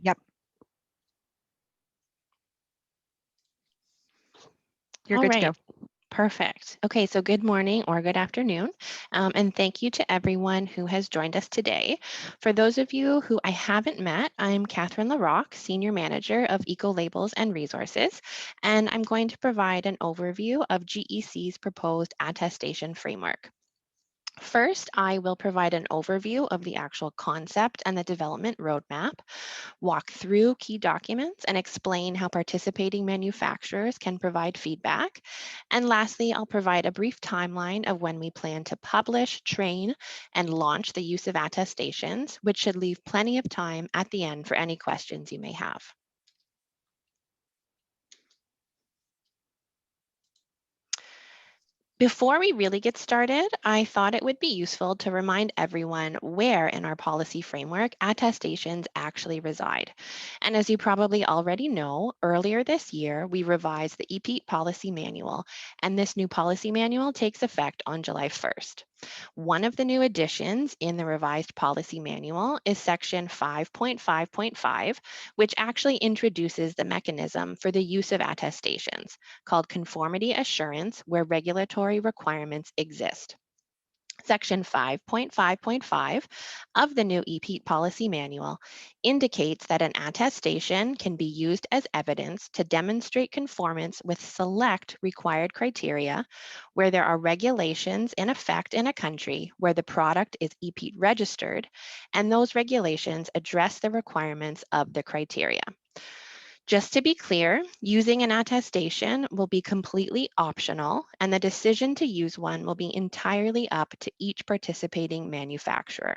Yep. You're All good to right. go. Perfect. Okay, so good morning or good afternoon, and thank you to everyone who has joined us today. For those of you who I haven't met, I'm Catherine LaRocque, Senior Manager of Ecolabels and Resources, and I'm going to provide an overview of GEC's proposed attestation framework. First, I will provide an overview of the actual concept and the development roadmap, walk through key documents, and explain how participating manufacturers can provide feedback. And lastly, I'll provide a brief timeline of when we plan to publish, train, and launch the use of attestations, which should leave plenty of time at the end for any questions you may have. Before we really get started, I thought it would be useful to remind everyone where in our policy framework attestations actually reside. And as you probably already know, earlier this year, we revised the EPEAT Policy Manual, and this new policy manual takes effect on July 1st. One of the new additions in the revised policy manual is section 5.5.5, which actually introduces the mechanism for the use of attestations, called conformity assurance, where regulatory requirements exist. Section 5.5.5 of the new EPEAT Policy Manual indicates that an attestation can be used as evidence to demonstrate conformance with select required criteria where there are regulations in effect in a country where the product is EPEAT registered, and those regulations address the requirements of the criteria. Just to be clear, using an attestation will be completely optional, and the decision to use one will be entirely up to each participating manufacturer.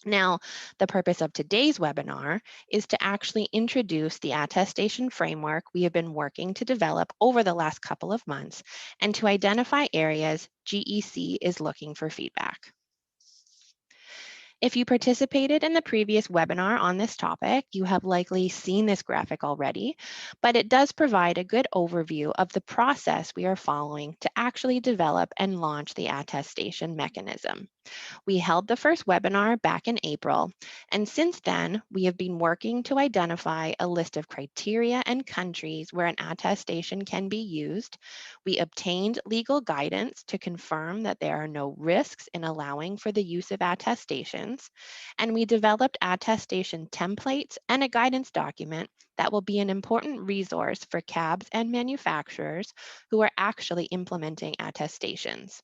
Now, the purpose of today's webinar is to actually introduce the attestation framework we have been working to develop over the last couple of months and to identify areas GEC is looking for feedback. If you participated in the previous webinar on this topic, you have likely seen this graphic already, but it does provide a good overview of the process we are following to actually develop and launch the attestation mechanism. We held the first webinar back in April, and since then, we have been working to identify a list of criteria and countries where an attestation can be used. We obtained legal guidance to confirm that there are no risks in allowing for the use of attestations, and we developed attestation templates and a guidance document that will be an important resource for CABs and manufacturers who are actually implementing attestations.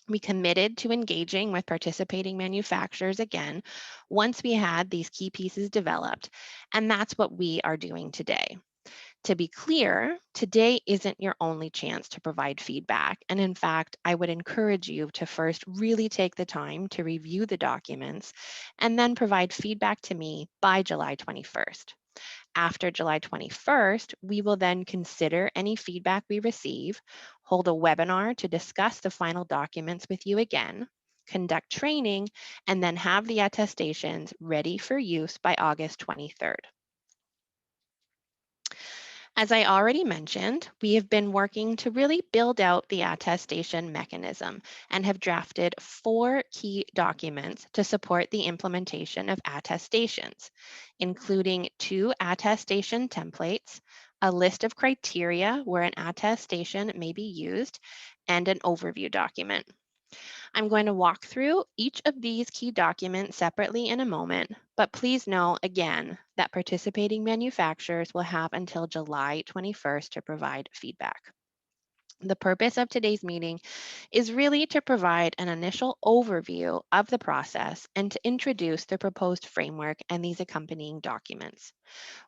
We committed to engaging with participating manufacturers again once we had these key pieces developed, and that's what we are doing today. To be clear, today isn't your only chance to provide feedback, and in fact, I would encourage you to first really take the time to review the documents and then provide feedback to me by July 21st. After July 21st, we will then consider any feedback we receive, hold a webinar to discuss the final documents with you again, conduct training, and then have the attestations ready for use by August 23rd. As I already mentioned, we have been working to really build out the attestation mechanism and have drafted 4 key documents to support the implementation of attestations, including 2 attestation templates, a list of criteria where an attestation may be used, and an overview document. I'm going to walk through each of these key documents separately in a moment, but please know again that participating manufacturers will have until July 21st to provide feedback. The purpose of today's meeting is really to provide an initial overview of the process and to introduce the proposed framework and these accompanying documents.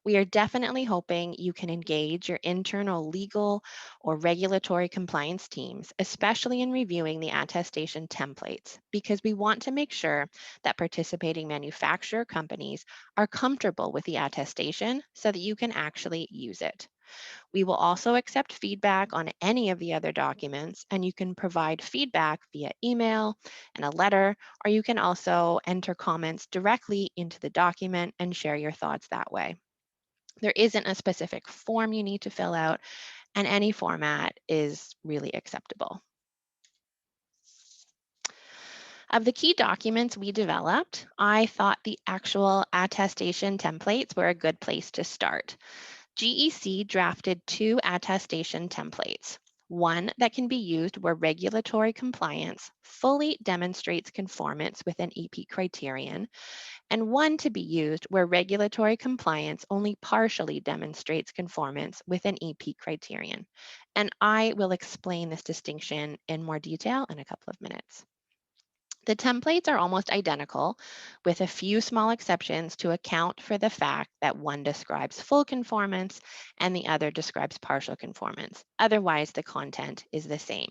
We are definitely hoping you can engage your internal legal or regulatory compliance teams, especially in reviewing the attestation templates, because we want to make sure that participating manufacturer companies are comfortable with the attestation so that you can actually use it. We will also accept feedback on any of the other documents, and you can provide feedback via email and a letter, or you can also enter comments directly into the document and share your thoughts that way. There isn't a specific form you need to fill out, and any format is really acceptable. Of the key documents we developed, I thought the actual attestation templates were a good place to start. GEC drafted two attestation templates. One that can be used where regulatory compliance fully demonstrates conformance with an EPEAT criterion, and one to be used where regulatory compliance only partially demonstrates conformance with an EPEAT criterion. And I will explain this distinction in more detail in a couple of minutes. The templates are almost identical, with a few small exceptions to account for the fact that one describes full conformance and the other describes partial conformance. Otherwise, the content is the same.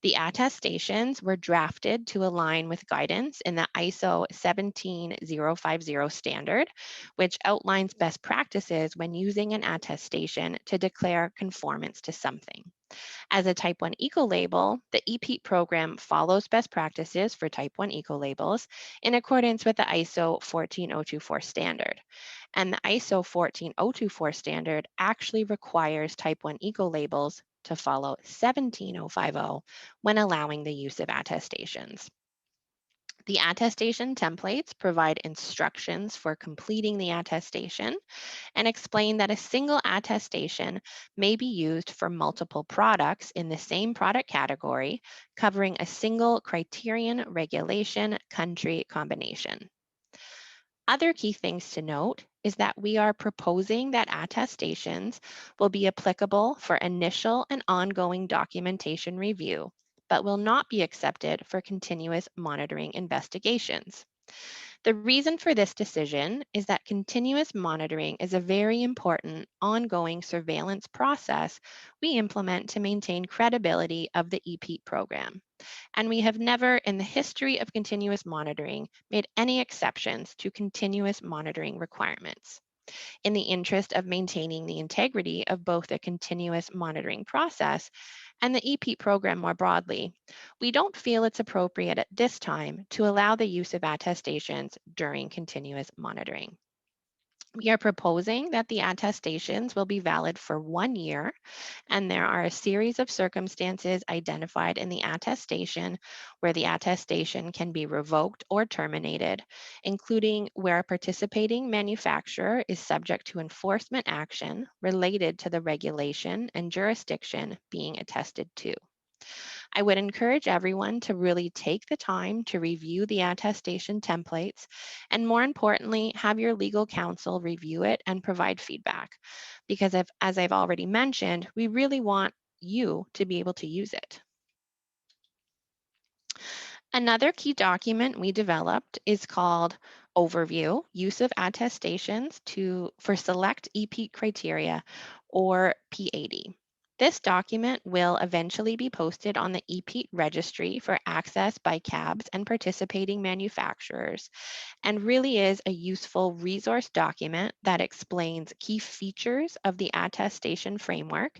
The attestations were drafted to align with guidance in the ISO 17050 standard, which outlines best practices when using an attestation to declare conformance to something. As a Type 1 ecolabel, the EPEAT program follows best practices for Type 1 ecolabels in accordance with the ISO 14024 standard. And the ISO 14024 standard actually requires Type 1 ecolabels to follow 17050 when allowing the use of attestations. The attestation templates provide instructions for completing the attestation and explain that a single attestation may be used for multiple products in the same product category, covering a single criterion, regulation, country combination. Other key things to note is that we are proposing that attestations will be applicable for initial and ongoing documentation review, but will not be accepted for continuous monitoring investigations. The reason for this decision is that continuous monitoring is a very important ongoing surveillance process we implement to maintain credibility of the EPEAT program. And we have never in the history of continuous monitoring made any exceptions to continuous monitoring requirements. In the interest of maintaining the integrity of both the continuous monitoring process and the EPEAT program more broadly, we don't feel it's appropriate at this time to allow the use of attestations during continuous monitoring. We are proposing that the attestations will be valid for 1 year, and there are a series of circumstances identified in the attestation where the attestation can be revoked or terminated, including where a participating manufacturer is subject to enforcement action related to the regulation and jurisdiction being attested to. I would encourage everyone to really take the time to review the attestation templates and, more importantly, have your legal counsel review it and provide feedback. Because as I've already mentioned, we really want you to be able to use it. Another key document we developed is called Overview, Use of Attestations for Select EPEAT Criteria, or P80. This document will eventually be posted on the EPEAT registry for access by CABs and participating manufacturers, and really is a useful resource document that explains key features of the attestation framework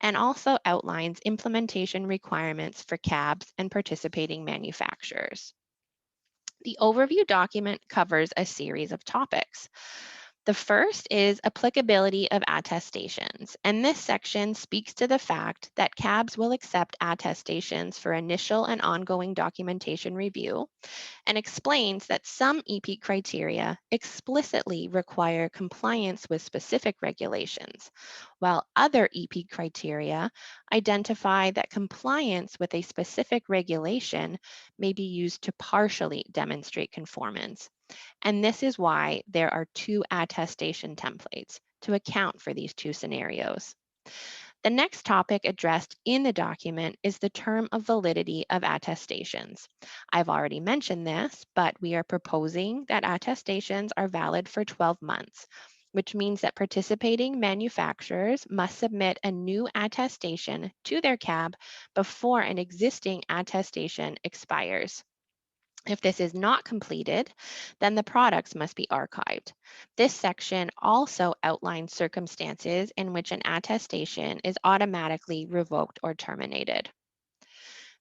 and also outlines implementation requirements for CABs and participating manufacturers. The overview document covers a series of topics. The first is applicability of attestations, and this section speaks to the fact that CABs will accept attestations for initial and ongoing documentation review, and explains that some EPEAT criteria explicitly require compliance with specific regulations, while other EPEAT criteria identify that compliance with a specific regulation may be used to partially demonstrate conformance. And this is why there are two attestation templates to account for these two scenarios. The next topic addressed in the document is the term of validity of attestations. I've already mentioned this, but we are proposing that attestations are valid for 12 months, which means that participating manufacturers must submit a new attestation to their CAB before an existing attestation expires. If this is not completed, then the products must be archived. This section also outlines circumstances in which an attestation is automatically revoked or terminated.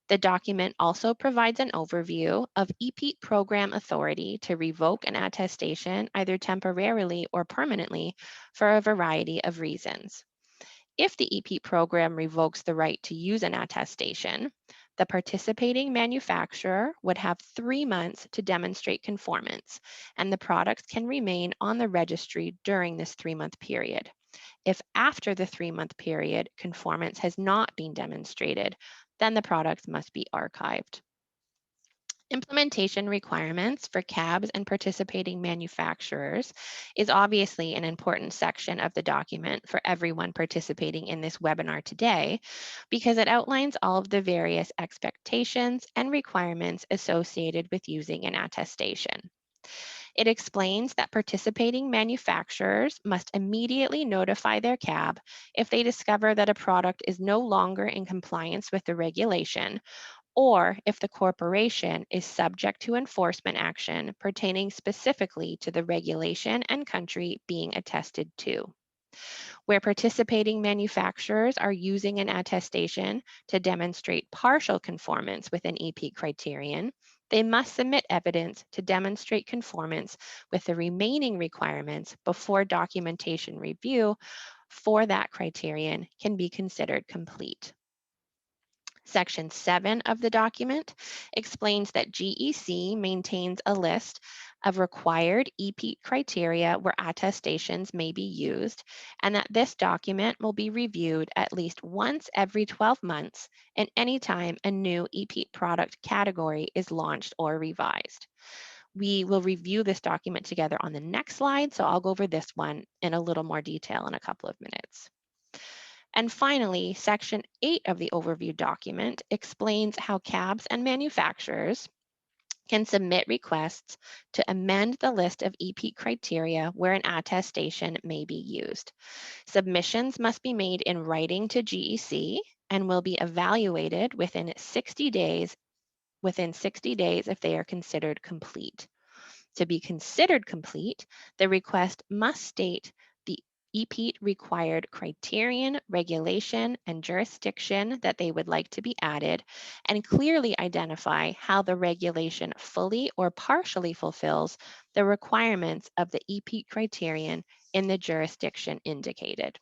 The document also provides an overview of EPEAT program authority to revoke an attestation either temporarily or permanently for a variety of reasons. If the EPEAT program revokes the right to use an attestation, The participating manufacturer would have 3 months to demonstrate conformance, and the products can remain on the registry during this 3-month period. If after the 3-month period conformance has not been demonstrated, then the products must be archived. Implementation requirements for CABs and participating manufacturers is obviously an important section of the document for everyone participating in this webinar today because it outlines all of the various expectations and requirements associated with using an attestation. It explains that participating manufacturers must immediately notify their CAB if they discover that a product is no longer in compliance with the regulation, or if the corporation is subject to enforcement action pertaining specifically to the regulation and country being attested to. Where participating manufacturers are using an attestation to demonstrate partial conformance with an EPEAT criterion, they must submit evidence to demonstrate conformance with the remaining requirements before documentation review for that criterion can be considered complete. Section 7 of the document explains that GEC maintains a list of required EPEAT criteria where attestations may be used, and that this document will be reviewed at least once every 12 months and anytime a new EPEAT product category is launched or revised. We will review this document together on the next slide, so I'll go over this one in a little more detail in a couple of minutes. And finally, Section 8 of the overview document explains how CABs and manufacturers can submit requests to amend the list of EPEAT criteria where an attestation may be used. Submissions must be made in writing to GEC and will be evaluated within 60 days if they are considered complete. To be considered complete, the request must state the EPEAT required criterion, regulation, and jurisdiction that they would like to be added, and clearly identify how the regulation fully or partially fulfills the requirements of the EPEAT criterion in the jurisdiction indicated.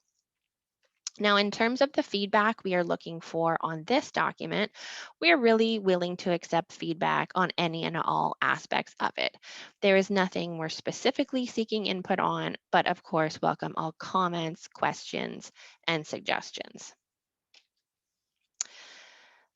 Now, in terms of the feedback we are looking for on this document, we are really willing to accept feedback on any and all aspects of it. There is nothing we're specifically seeking input on, but of course, welcome all comments, questions, and suggestions.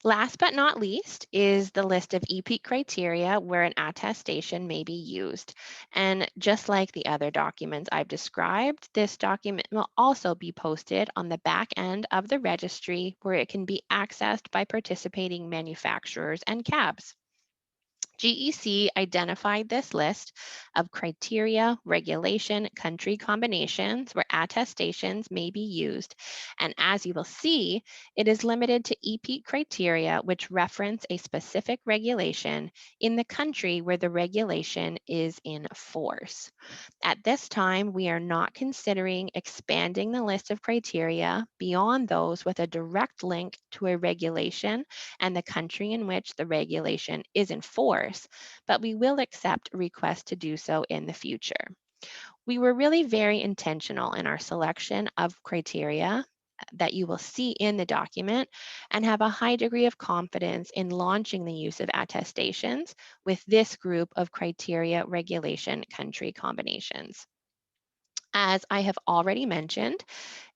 Last but not least is the list of EPEAT criteria where an attestation may be used. And just like the other documents I've described, this document will also be posted on the back end of the registry where it can be accessed by participating manufacturers and CABs. GEC identified this list of criteria, regulation, country combinations where attestations may be used. And as you will see, it is limited to EPEAT criteria which reference a specific regulation in the country where the regulation is in force. At this time, we are not considering expanding the list of criteria beyond those with a direct link to a regulation and the country in which the regulation is in force, but we will accept requests to do so in the future. We were really very intentional in our selection of criteria that you will see in the document and have a high degree of confidence in launching the use of attestations with this group of criteria, regulation, country combinations. As I have already mentioned,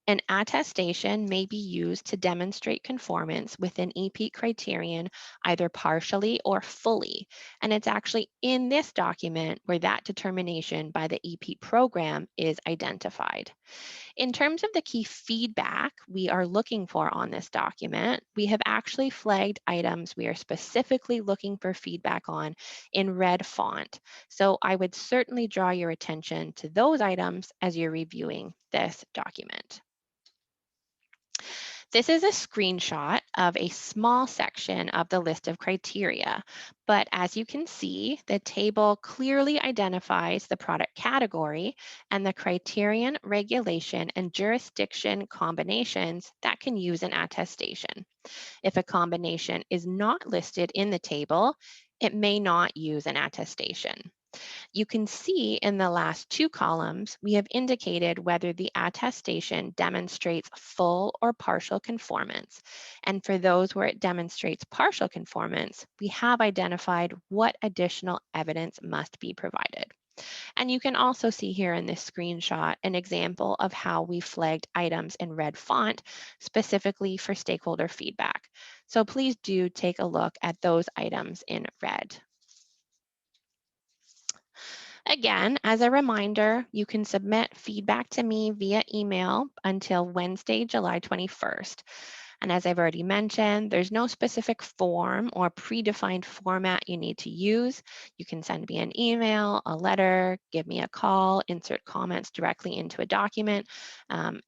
an attestation may be used to demonstrate conformance with an EPEAT criterion either partially or fully, and it's actually in this document where that determination by the EPEAT program is identified. In terms of the key feedback we are looking for on this document, we have actually flagged items we are specifically looking for feedback on in red font. So I would certainly draw your attention to those items as you're reviewing this document. This is a screenshot of a small section of the list of criteria, but as you can see, the table clearly identifies the product category and the criterion, regulation, and jurisdiction combinations that can use an attestation. If a combination is not listed in the table, it may not use an attestation. You can see in the last two columns, we have indicated whether the attestation demonstrates full or partial conformance. And for those where it demonstrates partial conformance, we have identified what additional evidence must be provided. And you can also see here in this screenshot an example of how we flagged items in red font specifically for stakeholder feedback. So please do take a look at those items in red. Again, as a reminder, you can submit feedback to me via email until Wednesday, July 21st. And as I've already mentioned, there's no specific form or predefined format you need to use. You can send me an email, a letter, give me a call, insert comments directly into a document.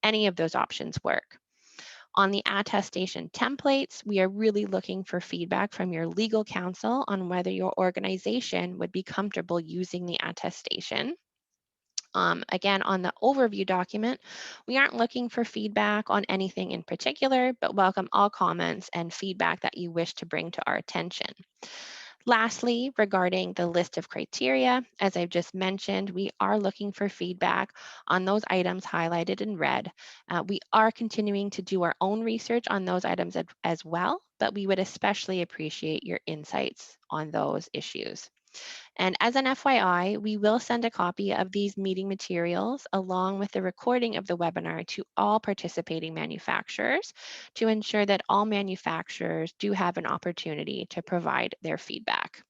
Any of those options work. On the attestation templates, we are really looking for feedback from your legal counsel on whether your organization would be comfortable using the attestation. Again, on the overview document, we aren't looking for feedback on anything in particular, but welcome all comments and feedback that you wish to bring to our attention. Lastly, regarding the list of criteria, as I've just mentioned, we are looking for feedback on those items highlighted in red. We are continuing to do our own research on those items as well, but we would especially appreciate your insights on those issues. And as an FYI, we will send a copy of these meeting materials along with the recording of the webinar to all participating manufacturers to ensure that all manufacturers do have an opportunity to provide their feedback.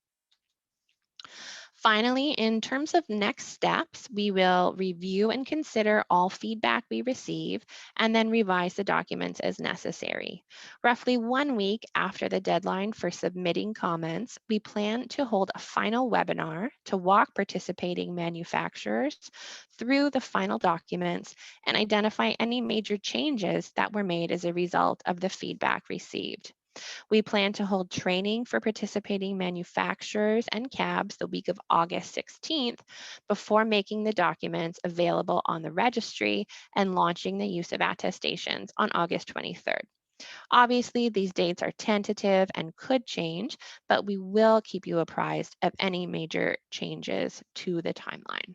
Finally, in terms of next steps, we will review and consider all feedback we receive and then revise the documents as necessary. Roughly 1 week after the deadline for submitting comments, we plan to hold a final webinar to walk participating manufacturers through the final documents and identify any major changes that were made as a result of the feedback received. We plan to hold training for participating manufacturers and cabs the week of August 16th before making the documents available on the registry and launching the use of attestations on August 23rd. Obviously, these dates are tentative and could change, but we will keep you apprised of any major changes to the timeline.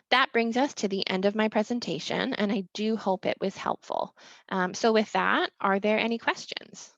That brings us to the end of my presentation, and I do hope it was helpful. So with that, are there any questions?